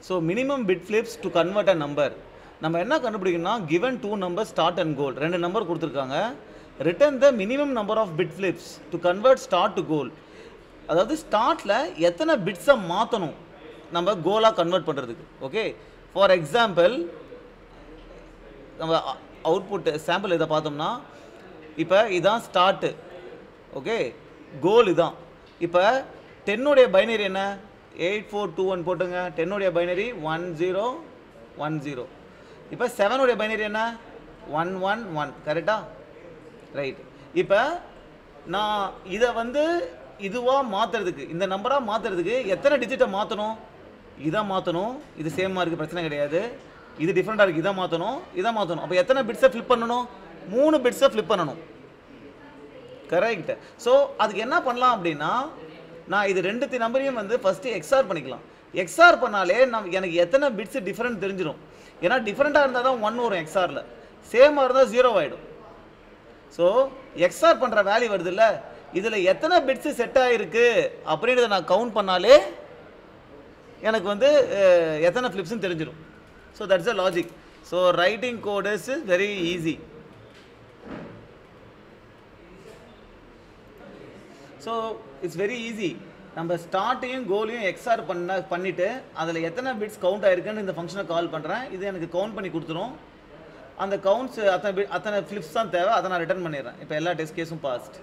So minimum bit flips to convert a number. நம்ம என்ன கண்டுபிடிக்கணும்னா given 2 number start and goal, 2 number கொடுத்துருக்காங்க. Return the minimum number of bit flips to convert start to goal. அதாவது ஸ்டார்ட்டில் எத்தனை பிட்ஸை மாற்றணும் நம்ம கோலாக கன்வெர்ட் பண்ணுறதுக்கு. ஓகே, ஃபார் எக்ஸாம்பிள் நம்ம அவுட்புட் சாம்பிள் இதை பார்த்தோம்னா இப்போ இதான் ஸ்டார்ட்டு. ஓகே, கோல் இதான். இப்போ 10 பைனரி என்ன 8421 போட்டுங்க. 10 பைனரி 1010. இப்போ 7 பைனரி என்ன 111. கரெக்டா? ரைட். இப்போ நான் இதை வந்து இதுவாக மாற்றுறதுக்கு, இந்த நம்பராக மாற்றுறதுக்கு எத்தனை டிஜிட்டை மாற்றணும்? இதை மாற்றணும். இது சேமாக இருக்குது, பிரச்சனை கிடையாது. இது டிஃப்ரெண்ட்டாக இருக்குது, இதை மாற்றணும், இதை மாற்றணும். அப்போ எத்தனை பிட்ஸை ஃப்ளிப் பண்ணணும்? 3 பிட்ஸை ஃப்ளிப் பண்ணணும். கரெக்ட். ஸோ அதுக்கு என்ன பண்ணலாம் அப்படின்னா, நான் இது 2 நம்பரையும் வந்து ஃபஸ்ட்டு எக்ஸ்ஆர் பண்ணிக்கலாம். எக்ஸ்ஆர் பண்ணாலே எனக்கு எத்தனை பிட்ஸு டிஃப்ரெண்ட் தெரிஞ்சிடும். ஏன்னா டிஃப்ரெண்ட்டாக இருந்தால் தான் 1 வரும் எக்ஸ்ஆரில், சேமாக இருந்தால் 0 ஆகிடும். ஸோ எக்ஸ்ஆர் பண்ணுற வேல்யூ வருது இல்லை, இதில் எத்தனை பிட்ஸு செட் ஆகிருக்கு அப்படின்றத நான் கவுண்ட் பண்ணாலே எனக்கு வந்து எத்தனை ஃப்ளிப்ஸ்ன்னு தெரிஞ்சிடும். So that's a logic. So writing code is very easy. So it's very easy. நம்ம ஸ்டார்ட்டையும் கோலையும் எக்ஸ்ஆர் பண்ணிவிட்டு அதில் எத்தனை பிட்ஸ் கவுண்ட் ஆகிருக்குன்னு இந்த ஃபங்க்ஷனை கால் பண்ணுறேன். இது எனக்கு கவுண்ட் பண்ணி கொடுத்துரும். அந்த கவுண்ட்ஸ் அத்தனை ஃப்ளிப்ஸ் தான் தேவை, அதை நான் ரிட்டர்ன் பண்ணிடுறேன். இப்போ எல்லா டெஸ்ட் கேஸும் பாஸ்ட்.